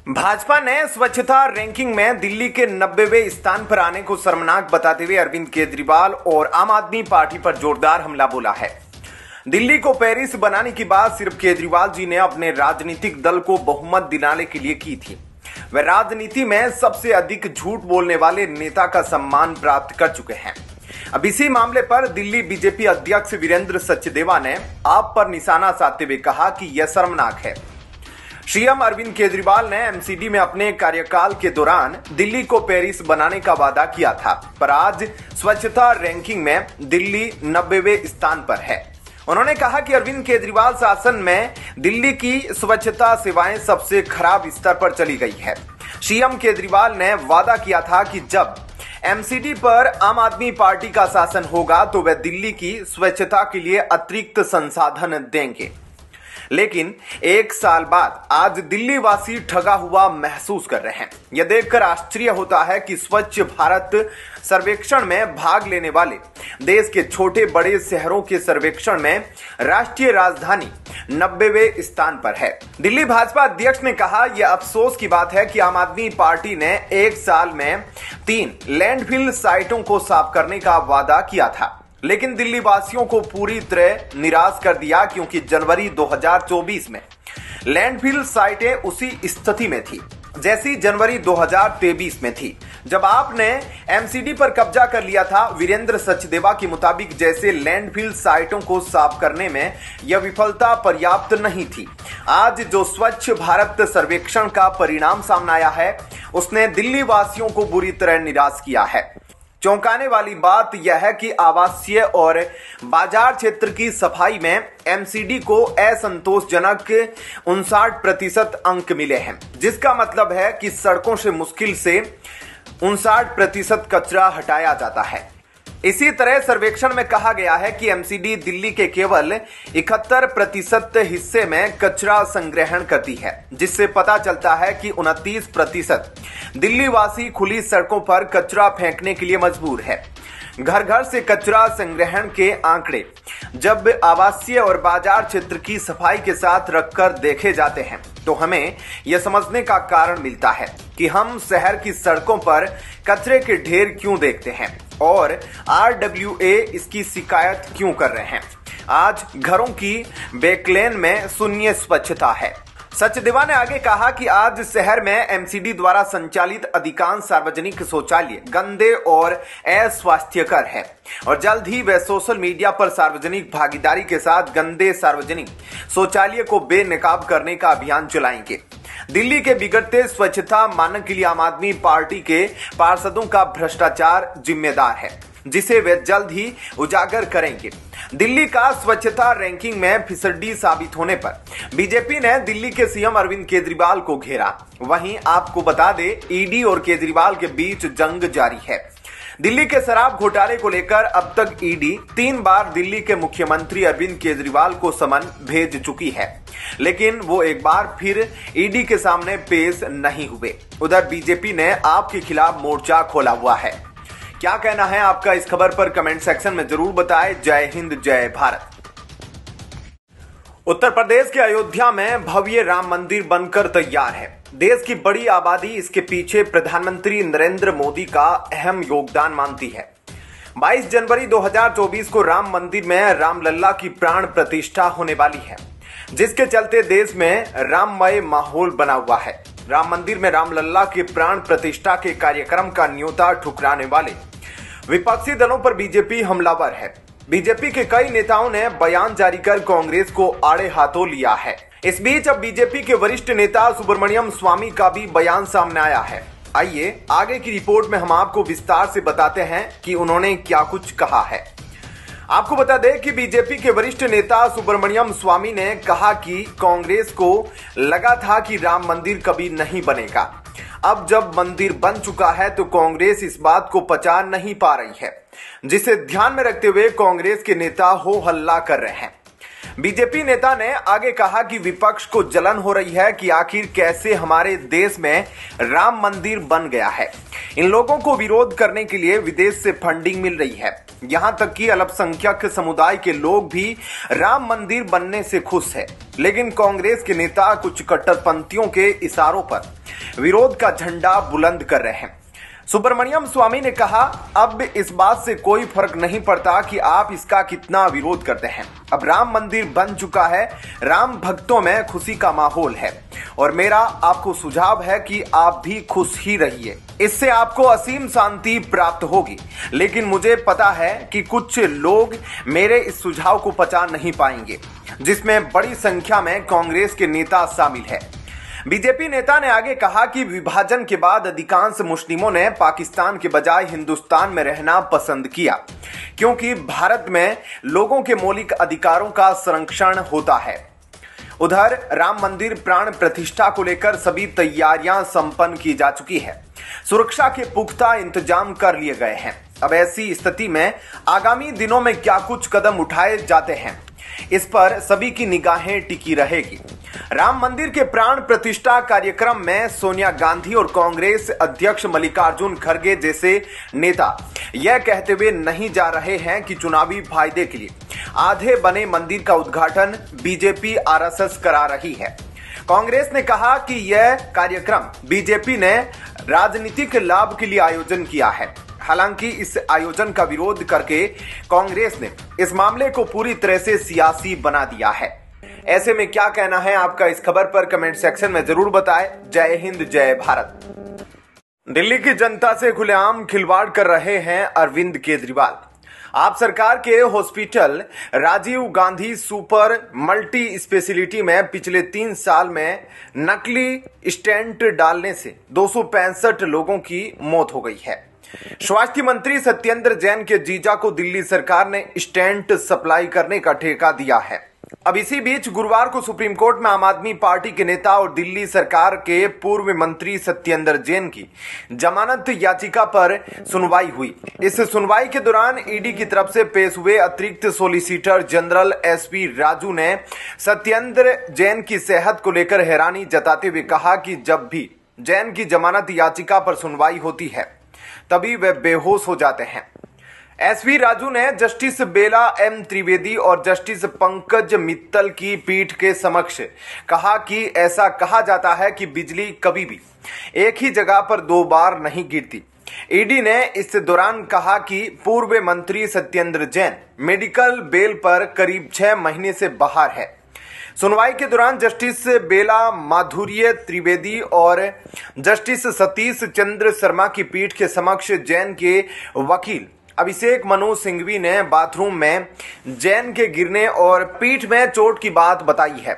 भाजपा ने स्वच्छता रैंकिंग में दिल्ली के 90वें स्थान पर आने को शर्मनाक बताते हुए अरविंद केजरीवाल और आम आदमी पार्टी पर जोरदार हमला बोला है। दिल्ली को पेरिस बनाने की बात सिर्फ केजरीवाल जी ने अपने राजनीतिक दल को बहुमत दिलाने के लिए की थी। वे राजनीति में सबसे अधिक झूठ बोलने वाले नेता का सम्मान प्राप्त कर चुके हैं। अब इसी मामले पर दिल्ली बीजेपी अध्यक्ष वीरेंद्र सचदेवा ने आप पर निशाना साधते हुए कहा कि यह शर्मनाक है। सीएम अरविंद केजरीवाल ने एमसीडी में अपने कार्यकाल के दौरान दिल्ली को पेरिस बनाने का वादा किया था, पर आज स्वच्छता रैंकिंग में दिल्ली 90वें स्थान पर है। उन्होंने कहा कि अरविंद केजरीवाल शासन में दिल्ली की स्वच्छता सेवाएं सबसे खराब स्तर पर चली गई है। सीएम केजरीवाल ने वादा किया था कि जब एमसीडी पर आम आदमी पार्टी का शासन होगा तो वे दिल्ली की स्वच्छता के लिए अतिरिक्त संसाधन देंगे, लेकिन एक साल बाद आज दिल्ली वासी ठगा हुआ महसूस कर रहे हैं। यह देखकर आश्चर्य होता है कि स्वच्छ भारत सर्वेक्षण में भाग लेने वाले देश के छोटे बड़े शहरों के सर्वेक्षण में राष्ट्रीय राजधानी 90वें स्थान पर है। दिल्ली भाजपा अध्यक्ष ने कहा, यह अफसोस की बात है कि आम आदमी पार्टी ने एक साल में 3 लैंडफिल साइटों को साफ करने का वादा किया था, लेकिन दिल्ली वासियों को पूरी तरह निराश कर दिया, क्योंकि जनवरी 2024 में लैंडफिल साइटें उसी स्थिति में थी जैसी जनवरी 2023 में थी, जब आपने एमसीडी पर कब्जा कर लिया था। वीरेंद्र सचदेवा के मुताबिक जैसे लैंडफिल साइटों को साफ करने में यह विफलता पर्याप्त नहीं थी। आज जो स्वच्छ भारत सर्वेक्षण का परिणाम सामने आया है, उसने दिल्ली वासियों को बुरी तरह निराश किया है। चौंकाने वाली बात यह है कि आवासीय और बाजार क्षेत्र की सफाई में एमसीडी को असंतोषजनक 59% अंक मिले हैं, जिसका मतलब है कि सड़कों से मुश्किल से 59% कचरा हटाया जाता है। इसी तरह सर्वेक्षण में कहा गया है कि एमसीडी दिल्ली के केवल 71% हिस्से में कचरा संग्रहण करती है, जिससे पता चलता है कि 29% दिल्ली वासी खुली सड़कों पर कचरा फेंकने के लिए मजबूर है। घर घर से कचरा संग्रहण के आंकड़े जब आवासीय और बाजार क्षेत्र की सफाई के साथ रखकर देखे जाते हैं तो हमें यह समझने का कारण मिलता है कि हम शहर की सड़कों पर कचरे के ढेर क्यों देखते हैं और आरडब्ल्यूए इसकी शिकायत क्यों कर रहे हैं। आज घरों की बैकलेन में शून्य स्वच्छता है। सचदेवा ने आगे कहा कि आज शहर में एमसीडी द्वारा संचालित अधिकांश सार्वजनिक शौचालय गंदे और अस्वास्थ्यकर है और जल्द ही वे सोशल मीडिया पर सार्वजनिक भागीदारी के साथ गंदे सार्वजनिक शौचालय को बेनकाब करने का अभियान चलाएंगे। दिल्ली के बिगड़ते स्वच्छता मानक के लिए आम आदमी पार्टी के पार्षदों का भ्रष्टाचार जिम्मेदार है, जिसे वे जल्द ही उजागर करेंगे। दिल्ली का स्वच्छता रैंकिंग में फिसड्डी साबित होने पर बीजेपी ने दिल्ली के सीएम अरविंद केजरीवाल को घेरा। वहीं आपको बता दें, ईडी और केजरीवाल के बीच जंग जारी है। दिल्ली के शराब घोटाले को लेकर अब तक ईडी 3 बार दिल्ली के मुख्यमंत्री अरविंद केजरीवाल को समन भेज चुकी है, लेकिन वो एक बार फिर ईडी के सामने पेश नहीं हुए। उधर बीजेपी ने आपके खिलाफ मोर्चा खोला हुआ है। क्या कहना है आपका इस खबर पर कमेंट सेक्शन में जरूर बताएं। जय हिंद, जय भारत। उत्तर प्रदेश के अयोध्या में भव्य राम मंदिर बनकर तैयार है। देश की बड़ी आबादी इसके पीछे प्रधानमंत्री नरेंद्र मोदी का अहम योगदान मानती है। 22 जनवरी 2024 को राम मंदिर में रामलला की प्राण प्रतिष्ठा होने वाली है, जिसके चलते देश में राममय माहौल बना हुआ है। राम मंदिर में रामलला के प्राण प्रतिष्ठा के कार्यक्रम का न्योता ठुकराने वाले विपक्षी दलों पर बीजेपी हमलावर है। बीजेपी के कई नेताओं ने बयान जारी कर कांग्रेस को आड़े हाथों लिया है। इस बीच अब बीजेपी के वरिष्ठ नेता सुब्रमण्यम स्वामी का भी बयान सामने आया है। आइए आगे की रिपोर्ट में हम आपको विस्तार से बताते हैं कि उन्होंने क्या कुछ कहा है। आपको बता दें कि बीजेपी के वरिष्ठ नेता सुब्रमण्यम स्वामी ने कहा कि कांग्रेस को लगा था कि राम मंदिर कभी नहीं बनेगा। अब जब मंदिर बन चुका है तो कांग्रेस इस बात को पचा नहीं पा रही है, जिसे ध्यान में रखते हुए कांग्रेस के नेता हो हल्ला कर रहे हैं। बीजेपी नेता ने आगे कहा कि विपक्ष को जलन हो रही है कि आखिर कैसे हमारे देश में राम मंदिर बन गया है। इन लोगों को विरोध करने के लिए विदेश से फंडिंग मिल रही है। यहां तक कि अल्पसंख्यक समुदाय के लोग भी राम मंदिर बनने से खुश है, लेकिन कांग्रेस के नेता कुछ कट्टरपंथियों के इशारों पर विरोध का झंडा बुलंद कर रहे हैं। सुब्रमण्यम स्वामी ने कहा, अब इस बात से कोई फर्क नहीं पड़ता कि आप इसका कितना विरोध करते हैं। अब राम मंदिर बन चुका है, राम भक्तों में खुशी का माहौल है और मेरा आपको सुझाव है कि आप भी खुश ही रहिए। इससे आपको असीम शांति प्राप्त होगी। लेकिन मुझे पता है कि कुछ लोग मेरे इस सुझाव को पचा नहीं पाएंगे, जिसमें बड़ी संख्या में कांग्रेस के नेता शामिल है। बीजेपी नेता ने आगे कहा कि विभाजन के बाद अधिकांश मुस्लिमों ने पाकिस्तान के बजाय हिंदुस्तान में रहना पसंद किया, क्योंकि भारत में लोगों के मौलिक अधिकारों का संरक्षण होता है। उधर राम मंदिर प्राण प्रतिष्ठा को लेकर सभी तैयारियां संपन्न की जा चुकी है। सुरक्षा के पुख्ता इंतजाम कर लिए गए हैं। अब ऐसी स्थिति में आगामी दिनों में क्या कुछ कदम उठाए जाते हैं, इस पर सभी की निगाहें टिकी रहेगी। राम मंदिर के प्राण प्रतिष्ठा कार्यक्रम में सोनिया गांधी और कांग्रेस अध्यक्ष मल्लिकार्जुन खड़गे जैसे नेता यह कहते हुए नहीं जा रहे हैं कि चुनावी फायदे के लिए आधे बने मंदिर का उद्घाटन बीजेपी आरएसएस करा रही है। कांग्रेस ने कहा कि यह कार्यक्रम बीजेपी ने राजनीतिक लाभ के लिए आयोजन किया है। हालांकि इस आयोजन का विरोध करके कांग्रेस ने इस मामले को पूरी तरह से सियासी बना दिया है। ऐसे में क्या कहना है आपका इस खबर पर कमेंट सेक्शन में जरूर बताएं। जय हिंद, जय भारत। दिल्ली की जनता से खुलेआम खिलवाड़ कर रहे हैं अरविंद केजरीवाल। आप सरकार के hospital Rajiv Gandhi super multi speciality में पिछले 3 साल में नकली स्टेंट डालने से 265 लोगों की मौत हो गई है। स्वास्थ्य मंत्री सत्येंद्र जैन के जीजा को दिल्ली सरकार ने स्टेंट सप्लाई करने का ठेका दिया है। अब इसी बीच गुरुवार को सुप्रीम कोर्ट में आम आदमी पार्टी के नेता और दिल्ली सरकार के पूर्व मंत्री सत्येंद्र जैन की जमानत याचिका पर सुनवाई हुई। इस सुनवाई के दौरान ईडी की तरफ से पेश हुए अतिरिक्त सॉलिसिटर जनरल एसपी राजू ने सत्येंद्र जैन की सेहत को लेकर हैरानी जताते हुए कहा कि जब भी जैन की जमानत याचिका पर सुनवाई होती है तभी वे बेहोश हो जाते हैं। एसवी राजू ने जस्टिस बेला एम त्रिवेदी और जस्टिस पंकज मित्तल की पीठ के समक्ष कहा कि ऐसा कहा जाता है कि बिजली कभी भी एक ही जगह पर 2 बार नहीं गिरती। ईडी ने इस दौरान कहा कि पूर्व मंत्री सत्येंद्र जैन मेडिकल बेल पर करीब 6 महीने से बाहर है। सुनवाई के दौरान जस्टिस बेला माधुर्य त्रिवेदी और जस्टिस सतीश चंद्र शर्मा की पीठ के समक्ष जैन के वकील अभिषेक मनु सिंघवी ने बाथरूम में जैन के गिरने और पीठ में चोट की बात बताई है।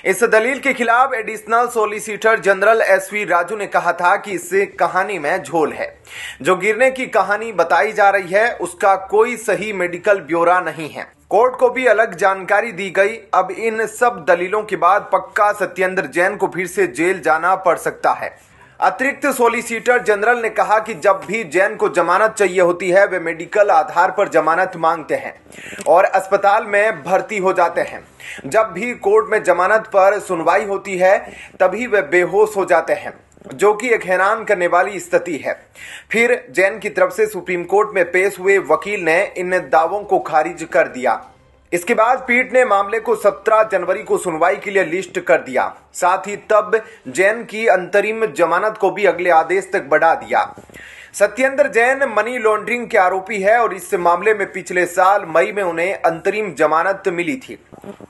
इस दलील के खिलाफ additional solicitor general SV Raju ने कहा था कि इस कहानी में झोल है। जो गिरने की कहानी बताई जा रही है उसका कोई सही मेडिकल ब्यौरा नहीं है। कोर्ट को भी अलग जानकारी दी गई। अब इन सब दलीलों के बाद पक्का सत्येंद्र जैन को फिर से जेल जाना पड़ सकता है। अतिरिक्त सॉलिसिटर जनरल ने कहा कि जब भी जैन को जमानत चाहिए होती है वे मेडिकल आधार पर जमानत मांगते हैं और अस्पताल में भर्ती हो जाते हैं। जब भी कोर्ट में जमानत पर सुनवाई होती है तभी वे बेहोश हो जाते हैं, जो कि एक हैरान करने वाली स्थिति है। फिर जैन की तरफ से सुप्रीम कोर्ट में पेश हुए वकील ने इन दावों को खारिज कर दिया। इसके बाद पीठ ने मामले को 17 जनवरी को सुनवाई के लिए लिस्ट कर दिया। साथ ही तब जैन की अंतरिम जमानत को भी अगले आदेश तक बढ़ा दिया। सत्येंद्र जैन मनी लॉन्ड्रिंग के आरोपी है और इस मामले में पिछले साल मई में उन्हें अंतरिम जमानत मिली थी।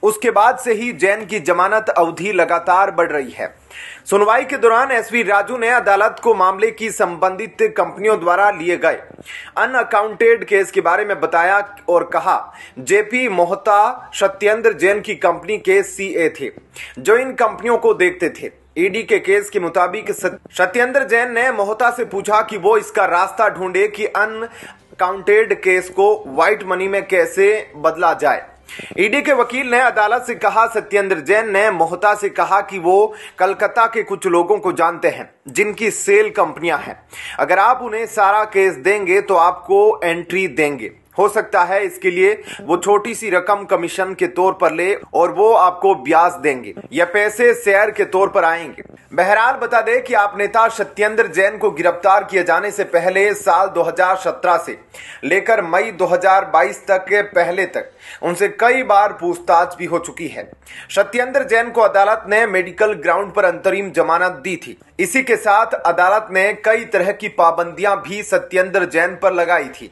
उसके बाद से ही जैन की जमानत अवधि लगातार बढ़ रही है। सुनवाई के दौरान एसवी राजू ने अदालत को मामले की संबंधित कंपनियों द्वारा लिए गए अनअकाउंटेड केस के बारे में बताया और कहा जेपी मोहता सत्येंद्र जैन की कंपनी के सीए थे जो इन कंपनियों को देखते थे। ईडी के केस के मुताबिक सत्येंद्र जैन ने मोहता से पूछा कि वो इसका रास्ता ढूंढे कि अनअकाउंटेड केस को व्हाइट मनी में कैसे बदला जाए। ईडी के वकील ने अदालत से कहा सत्येंद्र जैन ने मोहता से कहा कि वो कलकत्ता के कुछ लोगों को जानते हैं जिनकी सेल कंपनियां हैं। अगर आप उन्हें सारा केस देंगे तो आपको एंट्री देंगे। हो सकता है इसके लिए वो छोटी सी रकम कमीशन के तौर पर ले और वो आपको ब्याज देंगे या पैसे शेयर के तौर पर आएंगे। बहरहाल बता दें कि आप नेता सत्येंद्र जैन को गिरफ्तार किए जाने से पहले साल 2017 से लेकर मई 2022 तक के पहले तक उनसे कई बार पूछताछ भी हो चुकी है। सत्येंद्र जैन को अदालत ने मेडिकल ग्राउंड पर अंतरिम जमानत दी थी। इसी के साथ अदालत ने कई तरह की पाबंदियां भी सत्येंद्र जैन पर लगाई थी।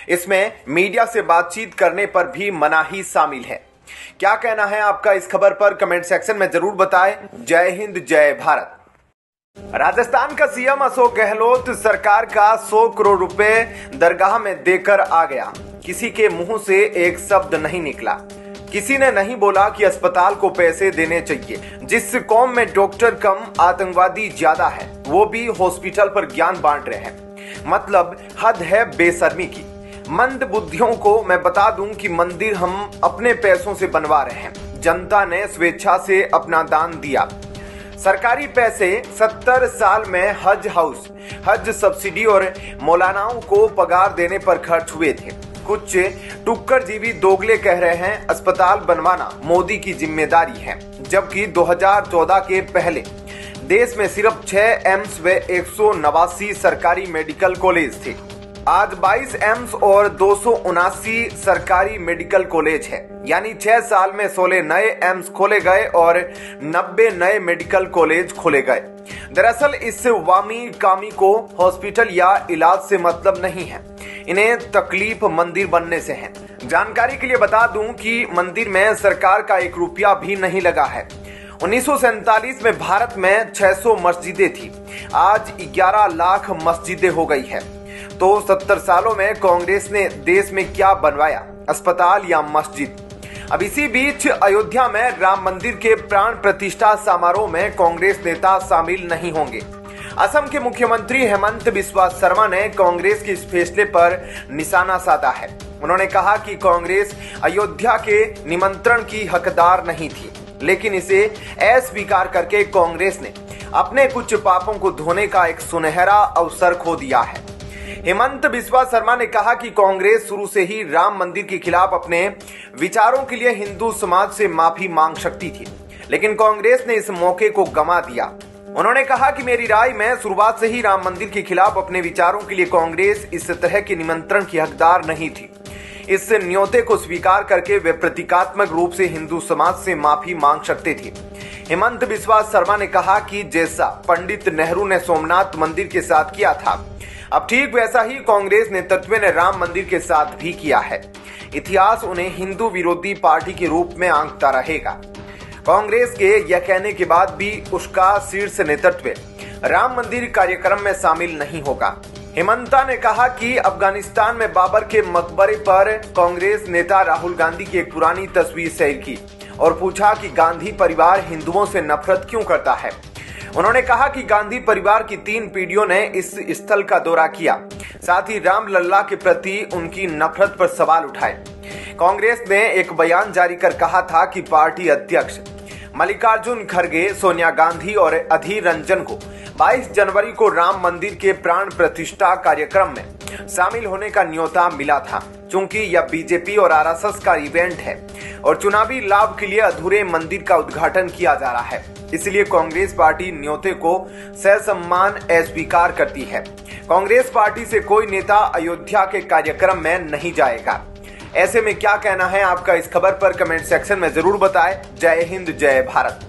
इसमें मीडिया से बातचीत करने पर भी मनाही शामिल है। क्या कहना है आपका इस खबर पर कमेंट सेक्शन में जरूर बताएं। जय हिंद, जय भारत। राजस्थान का सीएम अशोक गहलोत सरकार का 100 करोड़ रुपए दरगाह में देकर आ गया। किसी के मुंह से एक शब्द नहीं निकला। किसी ने नहीं बोला कि अस्पताल को पैसे देने चाहिए। जिस कौम में डॉक्टर कम आतंकवादी ज्यादा है, वो भी हॉस्पिटल पर ज्ञान बांट रहे हैं। मतलब हद है बेशर्मी की। मंद बुद्धियों को मैं बता दूं कि मंदिर हम अपने पैसों से बनवा रहे हैं। जनता ने स्वेच्छा से अपना दान दिया। सरकारी पैसे 70 साल में हज हाउस, हज सब्सिडी और मौलानाओं को पगार देने पर खर्च हुए थे। कुछ टुक्कर जीवी दोगले कह रहे हैं अस्पताल बनवाना मोदी की जिम्मेदारी है, जबकि 2014 के पहले देश में सिर्फ 6 एम्स व 189 सरकारी मेडिकल कॉलेज थे। आज 22 एम्स और 279 सरकारी मेडिकल कॉलेज है। यानी 6 साल में 16 नए एम्स खोले गए और 90 नए मेडिकल कॉलेज खोले गए। दरअसल इस वामी कामी को हॉस्पिटल या इलाज से मतलब नहीं है, इन्हें तकलीफ मंदिर बनने से है। जानकारी के लिए बता दूं कि मंदिर में सरकार का 1 रुपया भी नहीं लगा है। 1947 में भारत में 600 मस्जिदें थी, आज 11 लाख मस्जिदें हो गई है। तो 70 सालों में कांग्रेस ने देश में क्या बनवाया, अस्पताल या मस्जिद? अब इसी बीच अयोध्या में राम मंदिर के प्राण प्रतिष्ठा समारोह में कांग्रेस नेता शामिल नहीं होंगे। असम के मुख्यमंत्री हेमंत बिस्वा शर्मा ने कांग्रेस के इस फैसले पर निशाना साधा है। उन्होंने कहा कि कांग्रेस अयोध्या के निमंत्रण की हकदार नहीं थी, लेकिन इसे अस्वीकार करके कांग्रेस ने अपने कुछ पापों को धोने का एक सुनहरा अवसर खो दिया है। हेमंत बिस्वा शर्मा ने कहा कि कांग्रेस शुरू से ही राम मंदिर के खिलाफ अपने विचारों के लिए हिंदू समाज से माफी मांग सकती थी, लेकिन कांग्रेस ने इस मौके को गंवा दिया। उन्होंने कहा कि मेरी राय में शुरुआत से ही राम मंदिर के खिलाफ अपने विचारों के लिए कांग्रेस इस तरह के निमंत्रण की हकदार नहीं थी। इस न्योते को स्वीकार करके वे प्रतीकात्मक रूप से हिंदू समाज से माफी मांग सकते थे। हेमंत बिस्वा शर्मा ने कहा कि जैसा पंडित नेहरू ने सोमनाथ मंदिर के साथ किया था, अब ठीक वैसा ही कांग्रेस नेतृत्व ने राम मंदिर के साथ भी किया है। इतिहास उन्हें हिंदू विरोधी पार्टी के रूप में आंकता रहेगा। कांग्रेस के यह कहने के बाद भी उसका शीर्ष नेतृत्व राम मंदिर कार्यक्रम में शामिल नहीं होगा। हेमंता ने कहा कि अफगानिस्तान में बाबर के मकबरे पर कांग्रेस नेता राहुल गांधी की एक पुरानी तस्वीर शेयर की और पूछा कि गांधी परिवार हिंदुओं से नफरत क्यों करता है। उन्होंने कहा कि गांधी परिवार की 3 पीढ़ियों ने इस स्थल का दौरा किया, साथ ही राम लल्ला के प्रति उनकी नफरत पर सवाल उठाए। कांग्रेस ने एक बयान जारी कर कहा था कि पार्टी अध्यक्ष मल्लिकार्जुन खड़गे, सोनिया गांधी और अधीर रंजन को 22 जनवरी को राम मंदिर के प्राण प्रतिष्ठा कार्यक्रम में शामिल होने का न्योता मिला था। चूंकि यह बीजेपी और आरएसएस का इवेंट है और चुनावी लाभ के लिए अधूरे मंदिर का उद्घाटन किया जा रहा है, इसलिए कांग्रेस पार्टी न्योते को ससम्मान अस्वीकार करती है। कांग्रेस पार्टी से कोई नेता अयोध्या के कार्यक्रम में नहीं जाएगा। ऐसे में क्या कहना है आपका इस खबर पर कमेंट सेक्शन में जरूर बताएं। जय हिंद, जय भारत।